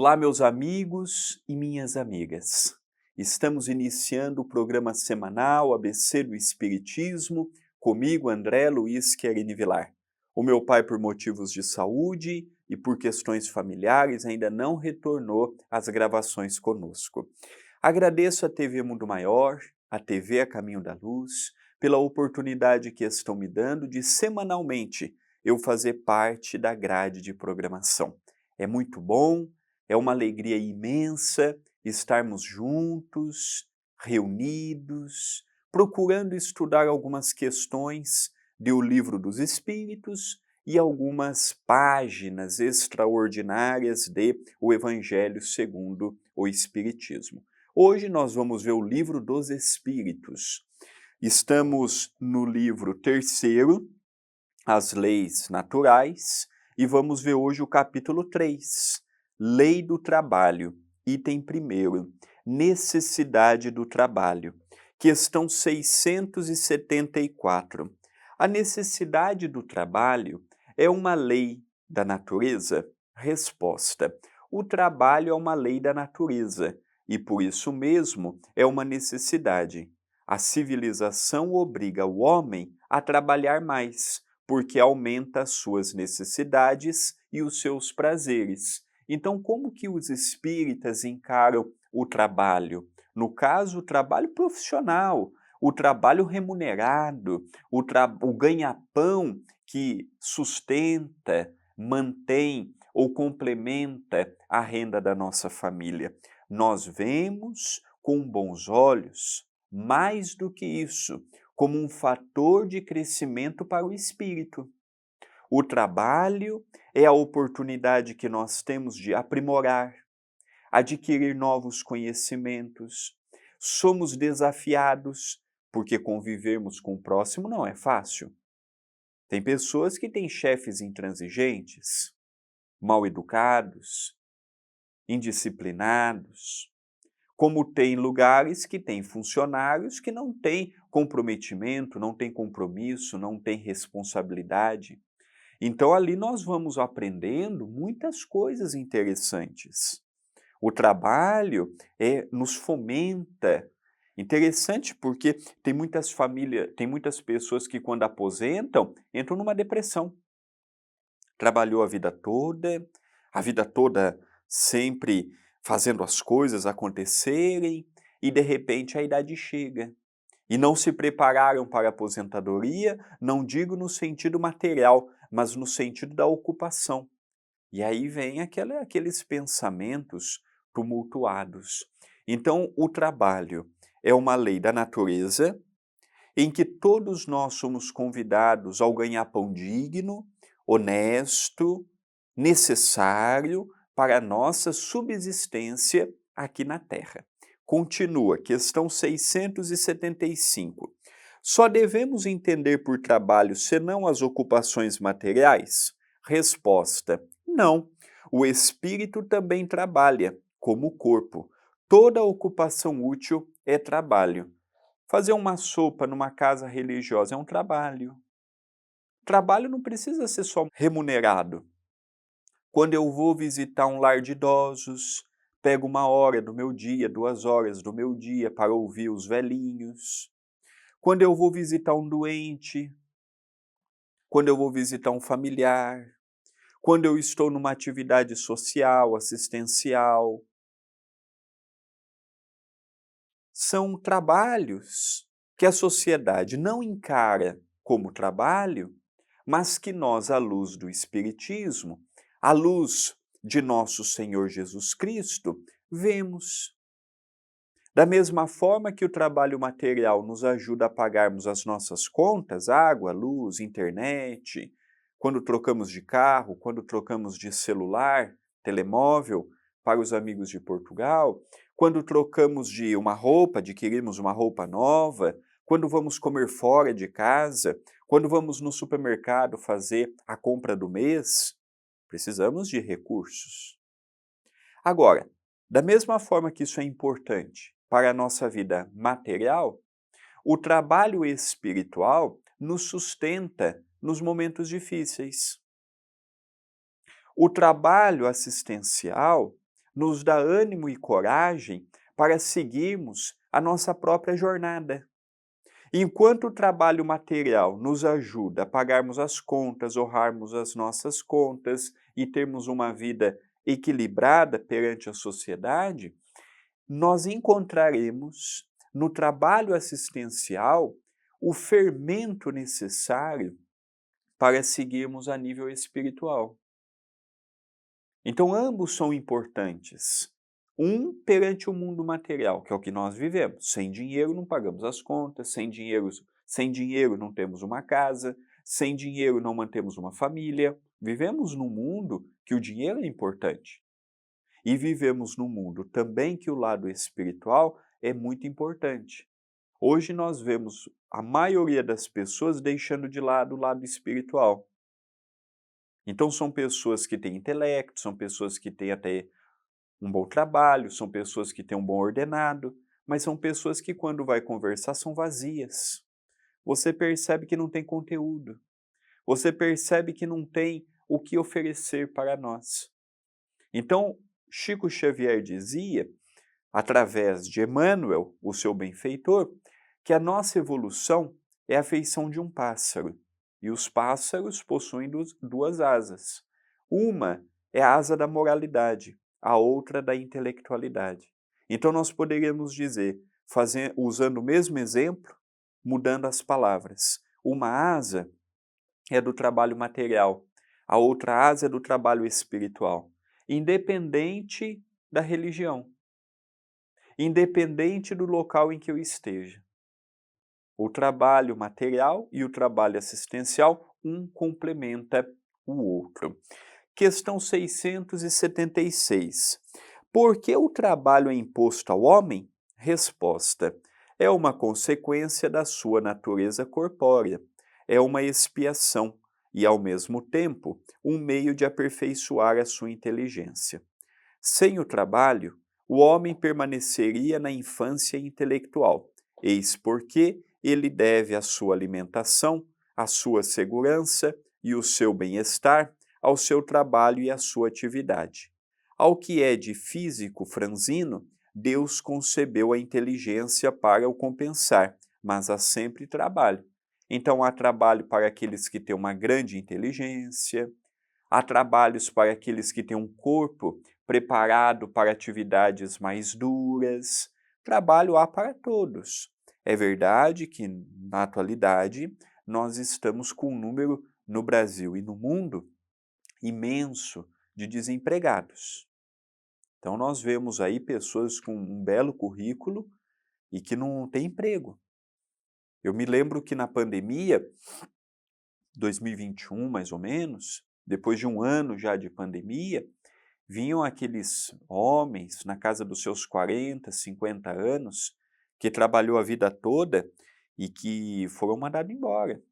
Olá, meus amigos e minhas amigas. Estamos iniciando o programa semanal ABC do Espiritismo, comigo, André Luiz Querini Vilar. O meu pai, por motivos de saúde e por questões familiares, ainda não retornou às gravações conosco. Agradeço à TV Mundo Maior, à TV A Caminho da Luz, pela oportunidade que estão me dando de semanalmente eu fazer parte da grade de programação. É muito bom. É uma alegria imensa estarmos juntos, reunidos, procurando estudar algumas questões do Livro dos Espíritos e algumas páginas extraordinárias de O Evangelho segundo o Espiritismo. Hoje nós vamos ver o Livro dos Espíritos. Estamos no livro terceiro, As Leis Naturais, e vamos ver hoje o capítulo 3. Lei do Trabalho, item 1º, necessidade do trabalho, questão 674. A necessidade do trabalho é uma lei da natureza? Resposta: o trabalho é uma lei da natureza e por isso mesmo é uma necessidade. A civilização obriga o homem a trabalhar mais, porque aumenta as suas necessidades e os seus prazeres. Então, como que os espíritas encaram o trabalho? No caso, o trabalho profissional, o trabalho remunerado, o ganha-pão que sustenta, mantém ou complementa a renda da nossa família. Nós vemos com bons olhos, mais do que isso, como um fator de crescimento para o espírito. O trabalho é a oportunidade que nós temos de aprimorar, adquirir novos conhecimentos. Somos desafiados, porque convivermos com o próximo não é fácil. Tem pessoas que têm chefes intransigentes, mal educados, indisciplinados, como tem lugares que têm funcionários que não têm comprometimento, não têm compromisso, não têm responsabilidade. Então ali nós vamos aprendendo muitas coisas interessantes. O trabalho nos fomenta. Interessante porque tem muitas famílias, tem muitas pessoas que quando aposentam, entram numa depressão. Trabalhou a vida toda sempre fazendo as coisas acontecerem e de repente a idade chega. E não se prepararam para a aposentadoria, não digo no sentido material, mas no sentido da ocupação. E aí vem aqueles pensamentos tumultuados. Então, o trabalho é uma lei da natureza em que todos nós somos convidados ao ganha-pão digno, honesto, necessário para a nossa subsistência aqui na Terra. Continua, questão 675. Só devemos entender por trabalho senão as ocupações materiais? Resposta: não. O espírito também trabalha, como o corpo. Toda ocupação útil é trabalho. Fazer uma sopa numa casa religiosa é um trabalho. Trabalho não precisa ser só remunerado. Quando eu vou visitar um lar de idosos, pego 1 hora do meu dia, 2 horas do meu dia para ouvir os velhinhos. Quando eu vou visitar um doente, quando eu vou visitar um familiar, quando eu estou numa atividade social, assistencial. São trabalhos que a sociedade não encara como trabalho, mas que nós, à luz do Espiritismo, à luz de nosso Senhor Jesus Cristo, vemos. Da mesma forma que o trabalho material nos ajuda a pagarmos as nossas contas, água, luz, internet, quando trocamos de carro, quando trocamos de celular, telemóvel, para os amigos de Portugal, quando trocamos de uma roupa, adquirimos uma roupa nova, quando vamos comer fora de casa, quando vamos no supermercado fazer a compra do mês, precisamos de recursos. Agora, da mesma forma que isso é importante para a nossa vida material, o trabalho espiritual nos sustenta nos momentos difíceis. O trabalho assistencial nos dá ânimo e coragem para seguirmos a nossa própria jornada. Enquanto o trabalho material nos ajuda a pagarmos as contas, honrarmos as nossas contas e termos uma vida equilibrada perante a sociedade, nós encontraremos no trabalho assistencial o fermento necessário para seguirmos a nível espiritual. Então, ambos são importantes. Um perante o mundo material, que é o que nós vivemos. Sem dinheiro não pagamos as contas, sem dinheiro não temos uma casa, sem dinheiro não mantemos uma família. Vivemos num mundo que o dinheiro é importante. E vivemos num mundo também que o lado espiritual é muito importante. Hoje nós vemos a maioria das pessoas deixando de lado o lado espiritual. Então são pessoas que têm intelecto, são pessoas que têm até um bom trabalho, são pessoas que têm um bom ordenado, mas são pessoas que quando vai conversar são vazias. Você percebe que não tem conteúdo. Você percebe que não tem o que oferecer para nós. Então, Chico Xavier dizia, através de Emmanuel, o seu benfeitor, que a nossa evolução é a feição de um pássaro. E os pássaros possuem duas asas. Uma é a asa da moralidade, a outra da intelectualidade. Então nós poderíamos dizer, usando o mesmo exemplo, mudando as palavras. Uma asa é do trabalho material, a outra asa é do trabalho espiritual, independente da religião, independente do local em que eu esteja. O trabalho material e o trabalho assistencial, um complementa o outro. Questão 676. Por que o trabalho é imposto ao homem? Resposta. É uma consequência da sua natureza corpórea. É uma expiação e, ao mesmo tempo, um meio de aperfeiçoar a sua inteligência. Sem o trabalho, o homem permaneceria na infância intelectual. Eis porque ele deve a sua alimentação, a sua segurança e o seu bem-estar ao seu trabalho e à sua atividade. Ao que é de físico franzino, Deus concebeu a inteligência para o compensar, mas há sempre trabalho. Então há trabalho para aqueles que têm uma grande inteligência, há trabalhos para aqueles que têm um corpo preparado para atividades mais duras. Trabalho há para todos. É verdade que, na atualidade, nós estamos com um número no Brasil e no mundo imenso de desempregados. Então nós vemos aí pessoas com um belo currículo e que não têm emprego. Eu me lembro que na pandemia, 2021 mais ou menos, depois de um ano já de pandemia, vinham aqueles homens na casa dos seus 40, 50 anos, que trabalhou a vida toda e que foram mandados embora.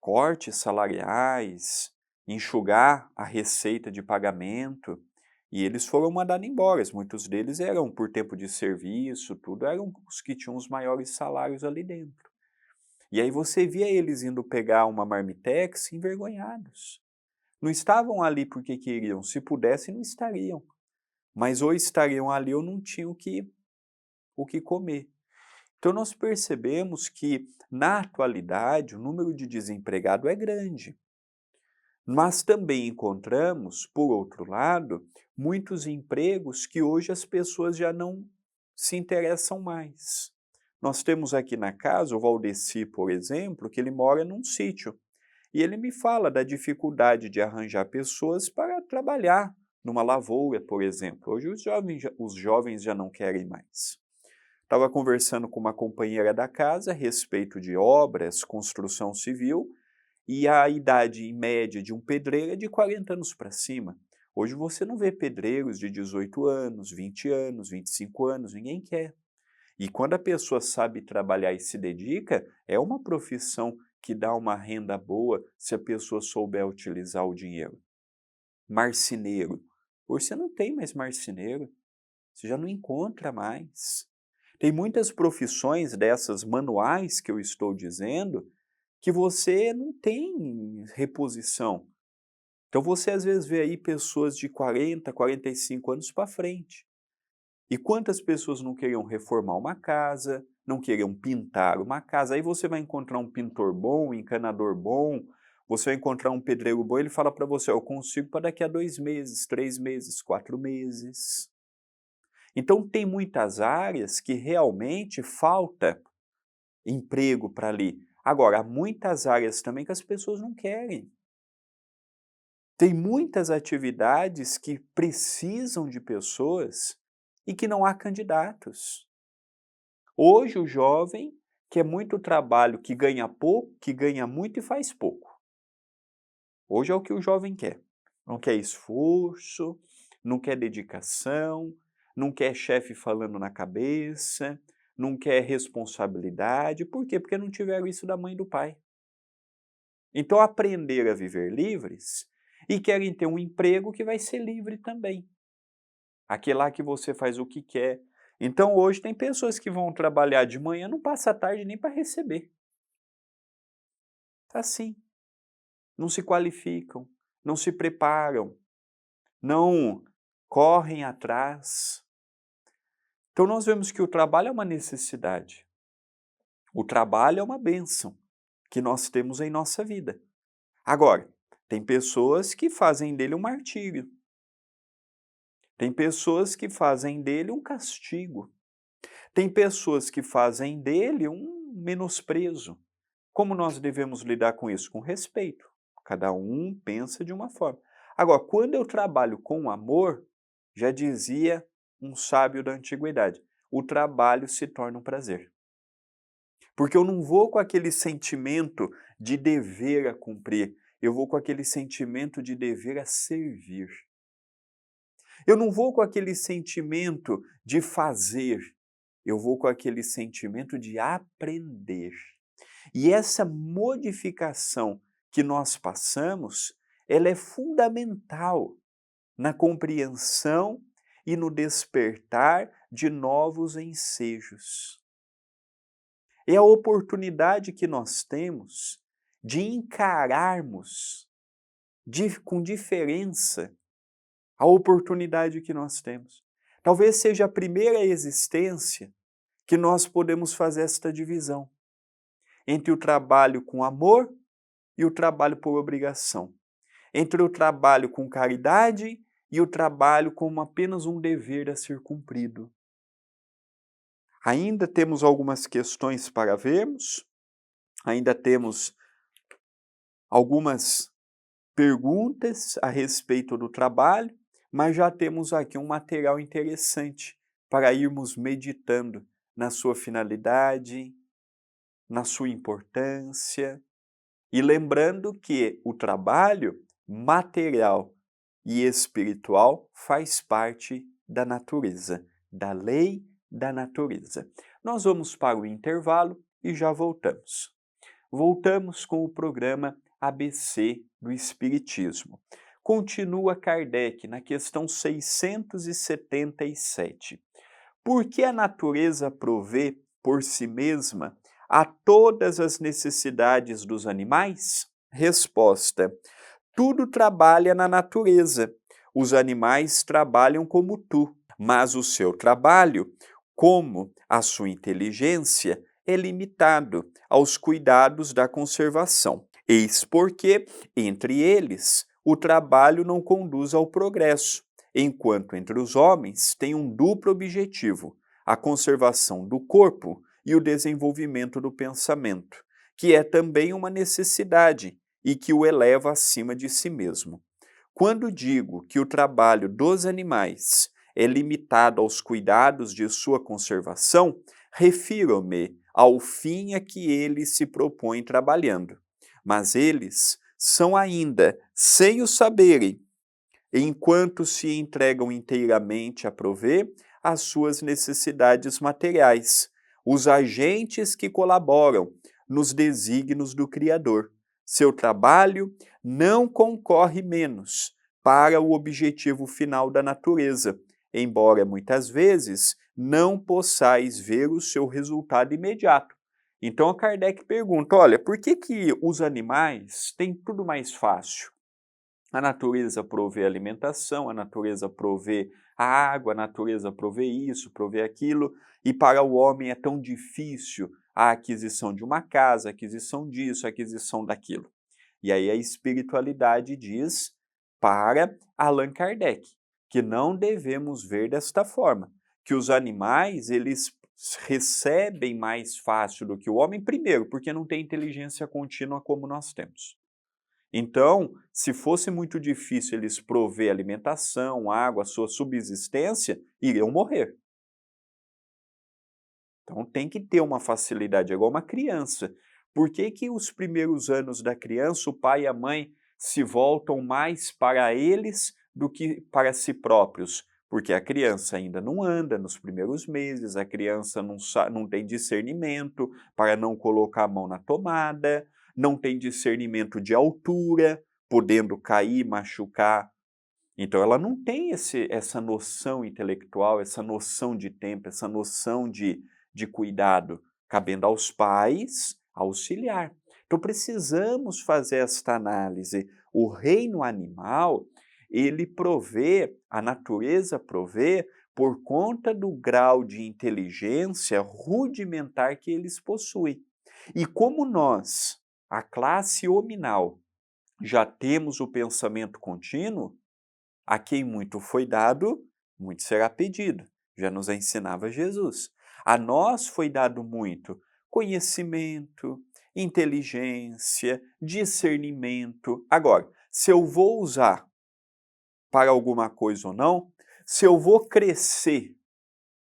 Cortes salariais, enxugar a receita de pagamento, e eles foram mandados embora. Muitos deles eram por tempo de serviço, tudo, eram os que tinham os maiores salários ali dentro. E aí você via eles indo pegar uma marmitex envergonhados. Não estavam ali porque queriam, se pudessem não estariam. Mas ou estariam ali ou não tinham o que comer. Então nós percebemos que, na atualidade, o número de desempregado é grande. Mas também encontramos, por outro lado, muitos empregos que hoje as pessoas já não se interessam mais. Nós temos aqui na casa o Valdeci, por exemplo, que ele mora num sítio. E ele me fala da dificuldade de arranjar pessoas para trabalhar numa lavoura, por exemplo. Hoje os jovens já não querem mais. Estava conversando com uma companheira da casa a respeito de obras, construção civil, e a idade média de um pedreiro é de 40 anos para cima. Hoje você não vê pedreiros de 18 anos, 20 anos, 25 anos, ninguém quer. E quando a pessoa sabe trabalhar e se dedica, é uma profissão que dá uma renda boa se a pessoa souber utilizar o dinheiro. Marceneiro. Hoje você não tem mais marceneiro. Você já não encontra mais. Tem muitas profissões dessas manuais que eu estou dizendo que você não tem reposição. Então você às vezes vê aí pessoas de 40, 45 anos para frente. E quantas pessoas não queriam reformar uma casa, não queriam pintar uma casa, aí você vai encontrar um pintor bom, um encanador bom, você vai encontrar um pedreiro bom, ele fala para você, ó, eu consigo para daqui a 2 meses, 3 meses, 4 meses. Então tem muitas áreas que realmente falta emprego para ali. Agora, há muitas áreas também que as pessoas não querem. Tem muitas atividades que precisam de pessoas e que não há candidatos. Hoje o jovem quer muito trabalho que ganha pouco, que ganha muito e faz pouco. Hoje é o que o jovem quer. Não quer esforço, não quer dedicação, não quer chefe falando na cabeça, não quer responsabilidade. Por quê? Porque não tiveram isso da mãe e do pai. Então aprenderam a viver livres e querem ter um emprego que vai ser livre também. Aquele lá que você faz o que quer. Então hoje tem pessoas que vão trabalhar de manhã, não passa a tarde nem para receber. Tá assim. Não se qualificam, não se preparam, não correm atrás. Então nós vemos que o trabalho é uma necessidade. O trabalho é uma bênção que nós temos em nossa vida. Agora, tem pessoas que fazem dele um martírio. Tem pessoas que fazem dele um castigo. Tem pessoas que fazem dele um menosprezo. Como nós devemos lidar com isso? Com respeito. Cada um pensa de uma forma. Agora, quando eu trabalho com amor, já dizia um sábio da antiguidade, o trabalho se torna um prazer. Porque eu não vou com aquele sentimento de dever a cumprir, eu vou com aquele sentimento de dever a servir. Eu não vou com aquele sentimento de fazer, eu vou com aquele sentimento de aprender. E essa modificação que nós passamos, ela é fundamental na compreensão e no despertar de novos ensejos. É a oportunidade que nós temos de encararmos com diferença a oportunidade que nós temos. Talvez seja a primeira existência que nós podemos fazer esta divisão entre o trabalho com amor e o trabalho por obrigação, entre o trabalho com caridade e o trabalho como apenas um dever a ser cumprido. Ainda temos algumas questões para vermos, ainda temos algumas perguntas a respeito do trabalho, mas já temos aqui um material interessante para irmos meditando na sua finalidade, na sua importância, e lembrando que o trabalho material e espiritual faz parte da natureza, da lei da natureza. Nós vamos para o intervalo e já voltamos. Voltamos com o programa ABC do Espiritismo. Continua Kardec na questão 677. Por que a natureza provê por si mesma a todas as necessidades dos animais? Resposta: tudo trabalha na natureza. Os animais trabalham como tu, mas o seu trabalho, como a sua inteligência, é limitado aos cuidados da conservação. Eis porque, entre eles, o trabalho não conduz ao progresso, enquanto entre os homens tem um duplo objetivo: a conservação do corpo e o desenvolvimento do pensamento, que é também uma necessidade e que o eleva acima de si mesmo. Quando digo que o trabalho dos animais é limitado aos cuidados de sua conservação, refiro-me ao fim a que eles se propõem trabalhando. Mas eles são ainda, sem o saberem, enquanto se entregam inteiramente a prover as suas necessidades materiais, os agentes que colaboram nos desígnios do Criador. Seu trabalho não concorre menos para o objetivo final da natureza, embora muitas vezes não possais ver o seu resultado imediato. Então a Kardec pergunta, olha, por que os animais têm tudo mais fácil? A natureza provê alimentação, a natureza provê a água, a natureza provê isso, provê aquilo, e para o homem é tão difícil a aquisição de uma casa, a aquisição disso, a aquisição daquilo. E aí a espiritualidade diz para Allan Kardec que não devemos ver desta forma, que os animais eles recebem mais fácil do que o homem, primeiro, porque não tem inteligência contínua como nós temos. Então, se fosse muito difícil eles prover alimentação, água, sua subsistência, iriam morrer. Então tem que ter uma facilidade, é igual uma criança. Por que que os primeiros anos da criança, o pai e a mãe se voltam mais para eles do que para si próprios? Porque a criança ainda não anda nos primeiros meses, a criança não tem discernimento para não colocar a mão na tomada, não tem discernimento de altura, podendo cair, machucar. Então ela não tem essa noção intelectual, essa noção de tempo, essa noção de cuidado, cabendo aos pais auxiliar. Então precisamos fazer esta análise. O reino animal, ele provê, a natureza provê, por conta do grau de inteligência rudimentar que eles possuem. E como nós, a classe hominal, já temos o pensamento contínuo, a quem muito foi dado, muito será pedido. Já nos ensinava Jesus. A nós foi dado muito conhecimento, inteligência, discernimento. Agora, se eu vou usar para alguma coisa ou não, se eu vou crescer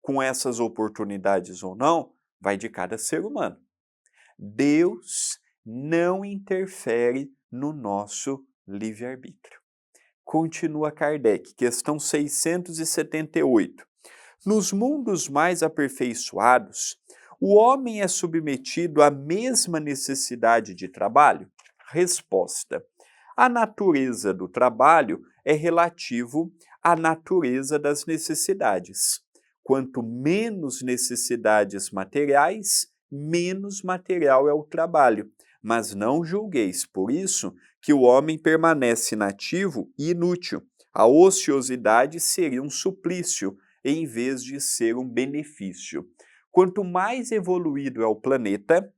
com essas oportunidades ou não, vai de cada ser humano. Deus não interfere no nosso livre-arbítrio. Continua Kardec, questão 678. Nos mundos mais aperfeiçoados, o homem é submetido à mesma necessidade de trabalho? Resposta. A natureza do trabalho é relativo à natureza das necessidades. Quanto menos necessidades materiais, menos material é o trabalho. Mas não julgueis, por isso, que o homem permanece inativo e inútil. A ociosidade seria um suplício, em vez de ser um benefício. Quanto mais evoluído é o planeta,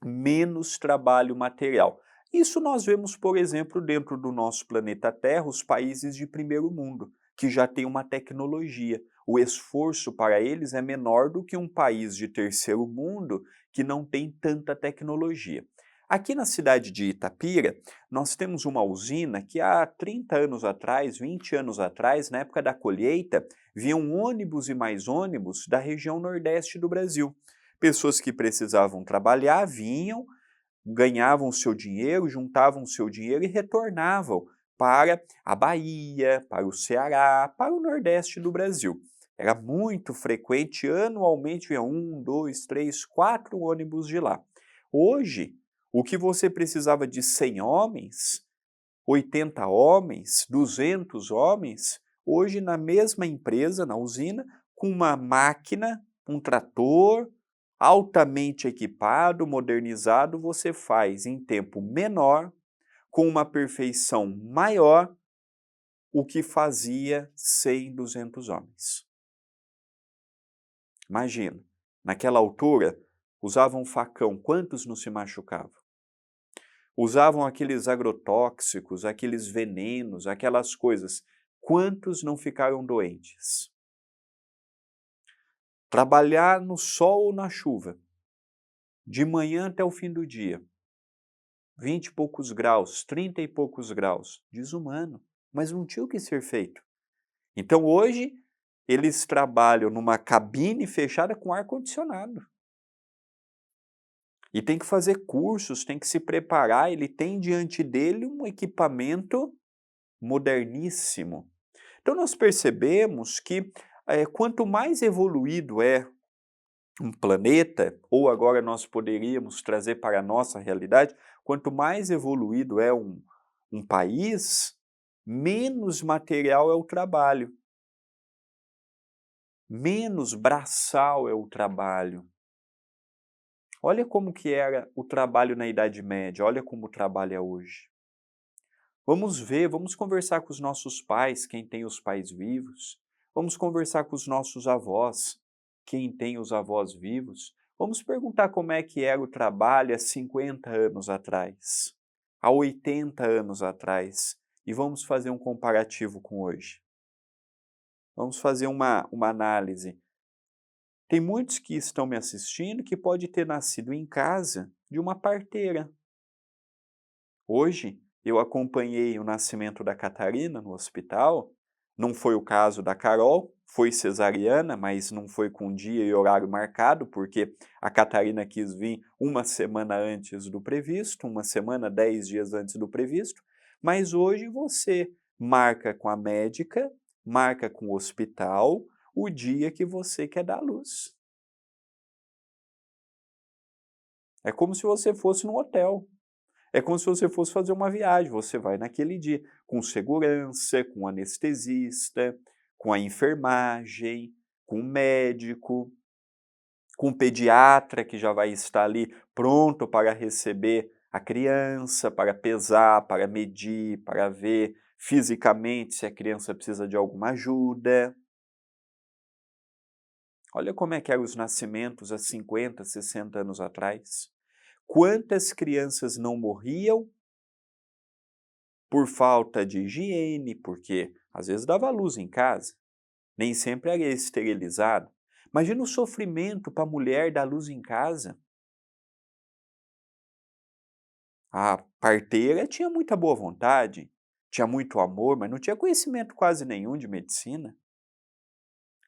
menos trabalho material. Isso nós vemos, por exemplo, dentro do nosso planeta Terra, os países de primeiro mundo, que já têm uma tecnologia. O esforço para eles é menor do que um país de terceiro mundo que não tem tanta tecnologia. Aqui na cidade de Itapira, nós temos uma usina que há 30 anos atrás, 20 anos atrás, na época da colheita, vinham ônibus e mais ônibus da região nordeste do Brasil. Pessoas que precisavam trabalhar vinham, ganhavam seu dinheiro, juntavam seu dinheiro e retornavam para a Bahia, para o Ceará, para o nordeste do Brasil. Era muito frequente, anualmente vinha 1, 2, 3, 4 ônibus de lá. Hoje, o que você precisava de 100 homens, 80 homens, 200 homens, hoje na mesma empresa, na usina, com uma máquina, um trator, altamente equipado, modernizado, você faz em tempo menor, com uma perfeição maior, o que fazia 100, 200 homens. Imagina, naquela altura, usavam um facão, quantos não se machucavam? Usavam aqueles agrotóxicos, aqueles venenos, aquelas coisas, quantos não ficaram doentes? Trabalhar no sol ou na chuva, de manhã até o fim do dia, 20 e poucos graus, 30 e poucos graus, desumano, mas não tinha o que ser feito. Então hoje eles trabalham numa cabine fechada com ar-condicionado. E tem que fazer cursos, tem que se preparar, ele tem diante dele um equipamento moderníssimo. Então nós percebemos que quanto mais evoluído é um planeta, ou agora nós poderíamos trazer para a nossa realidade, quanto mais evoluído é um país, menos material é o trabalho, menos braçal é o trabalho. Olha como que era o trabalho na Idade Média, olha como o trabalho é hoje. Vamos ver, vamos conversar com os nossos pais, quem tem os pais vivos. Vamos conversar com os nossos avós, quem tem os avós vivos. Vamos perguntar como é que era o trabalho há 50 anos atrás, há 80 anos atrás, e vamos fazer um comparativo com hoje. Vamos fazer uma análise. Tem muitos que estão me assistindo que pode ter nascido em casa de uma parteira. Hoje, eu acompanhei o nascimento da Catarina no hospital, não foi o caso da Carol, foi cesariana, mas não foi com dia e horário marcado, porque a Catarina quis vir uma semana antes do previsto, uma semana, 10 dias antes do previsto, mas hoje você marca com a médica, marca com o hospital, o dia que você quer dar à luz. É como se você fosse no hotel. É como se você fosse fazer uma viagem, você vai naquele dia, com segurança, com o anestesista, com a enfermagem, com o médico, com o pediatra que já vai estar ali pronto para receber a criança, para pesar, para medir, para ver fisicamente se a criança precisa de alguma ajuda. Olha como é que eram os nascimentos há 50, 60 anos atrás. Quantas crianças não morriam por falta de higiene, porque às vezes dava luz em casa, nem sempre era esterilizado. Imagina o sofrimento para a mulher dar luz em casa. A parteira tinha muita boa vontade, tinha muito amor, mas não tinha conhecimento quase nenhum de medicina.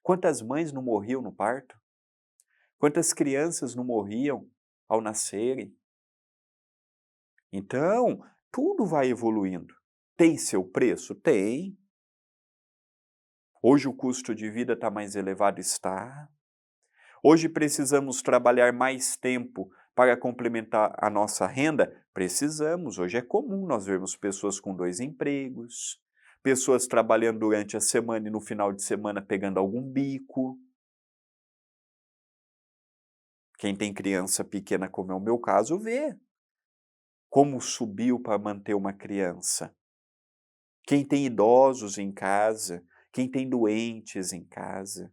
Quantas mães não morriam no parto? Quantas crianças não morriam ao nascerem? Então, tudo vai evoluindo. Tem seu preço? Tem. Hoje o custo de vida está mais elevado? Está. Hoje precisamos trabalhar mais tempo para complementar a nossa renda? Precisamos. Hoje é comum nós vermos pessoas com 2 empregos, pessoas trabalhando durante a semana e no final de semana pegando algum bico. Quem tem criança pequena, como é o meu caso, vê como subiu para manter uma criança. Quem tem idosos em casa, quem tem doentes em casa.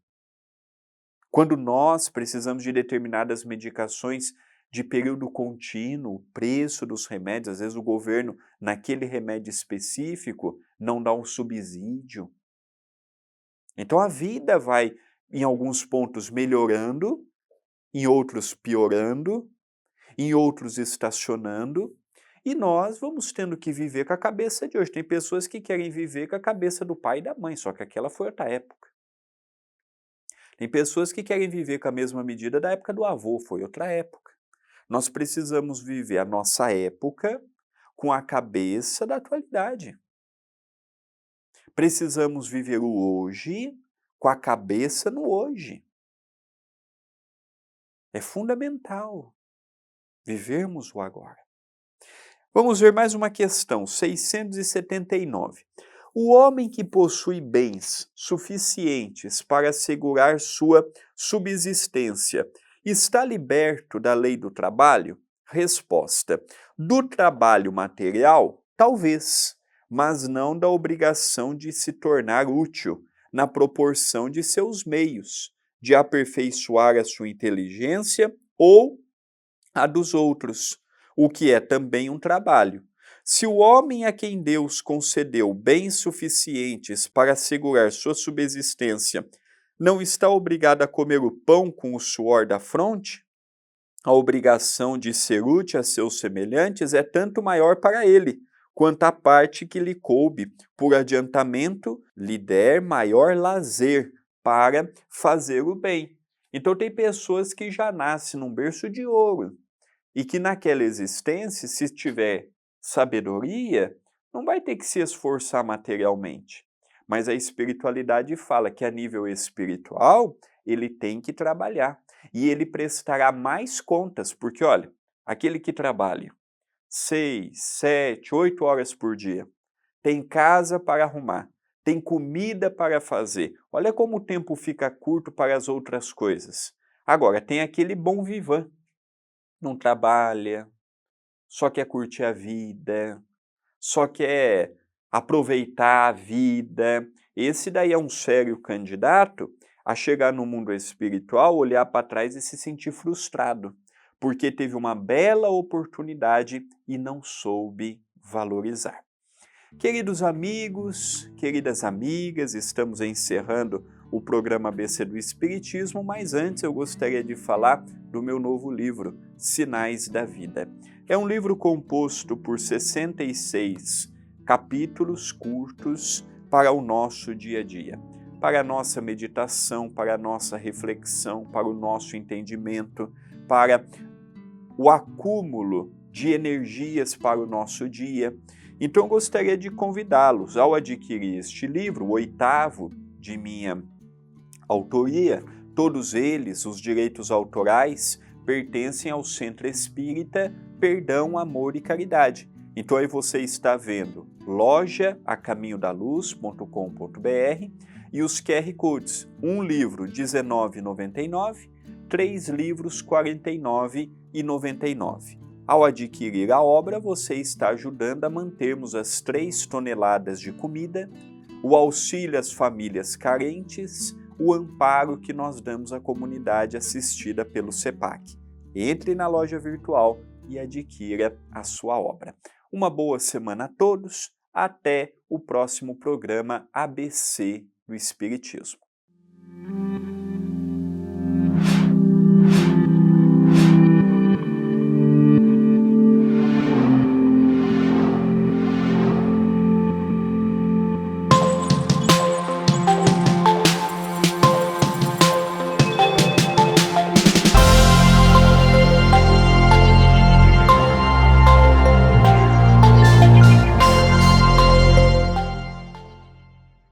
Quando nós precisamos de determinadas medicações de período contínuo, o preço dos remédios, às vezes o governo, naquele remédio específico, não dá um subsídio. Então a vida vai, em alguns pontos, melhorando, em outros piorando, em outros estacionando, e nós vamos tendo que viver com a cabeça de hoje. Tem pessoas que querem viver com a cabeça do pai e da mãe, só que aquela foi outra época. Tem pessoas que querem viver com a mesma medida da época do avô, foi outra época. Nós precisamos viver a nossa época com a cabeça da atualidade. Precisamos viver o hoje com a cabeça no hoje. É fundamental vivermos o agora. Vamos ver mais uma questão, 679. O homem que possui bens suficientes para assegurar sua subsistência está liberto da lei do trabalho? Resposta: do trabalho material, talvez, mas não da obrigação de se tornar útil na proporção de seus meios, de aperfeiçoar a sua inteligência ou a dos outros, o que é também um trabalho. Se o homem a quem Deus concedeu bens suficientes para assegurar sua subsistência não está obrigado a comer o pão com o suor da fronte, a obrigação de ser útil a seus semelhantes é tanto maior para ele, quanto a parte que lhe coube, por adiantamento, lhe der maior lazer para fazer o bem. Então tem pessoas que já nascem num berço de ouro, e que naquela existência, se tiver sabedoria, não vai ter que se esforçar materialmente. Mas a espiritualidade fala que a nível espiritual, ele tem que trabalhar. E ele prestará mais contas, porque olha, aquele que trabalha 6, 7, 8 horas por dia, tem casa para arrumar, tem comida para fazer. Olha como o tempo fica curto para as outras coisas. Agora, tem aquele bom vivant, não trabalha, só quer curtir a vida, só quer aproveitar a vida. Esse daí é um sério candidato a chegar no mundo espiritual, olhar para trás e se sentir frustrado, porque teve uma bela oportunidade e não soube valorizar. Queridos amigos, queridas amigas, estamos encerrando o programa ABC do Espiritismo, mas antes eu gostaria de falar do meu novo livro, Sinais da Vida. É um livro composto por 66 capítulos curtos para o nosso dia a dia, para a nossa meditação, para a nossa reflexão, para o nosso entendimento, para o acúmulo de energias para o nosso dia. Então, eu gostaria de convidá-los, ao adquirir este livro, o 8º de minha autoria, todos eles, os direitos autorais, pertencem ao Centro Espírita Perdão, Amor e Caridade. Então, aí você está vendo loja.acaminhodaluz.com.br e os QR Codes. Um livro, R$ 19,99, 3 livros, R$ 49,99. Ao adquirir a obra, você está ajudando a mantermos as 3 toneladas de comida, o auxílio às famílias carentes, o amparo que nós damos à comunidade assistida pelo CEPAC. Entre na loja virtual e adquira a sua obra. Uma boa semana a todos, até o próximo programa ABC do Espiritismo.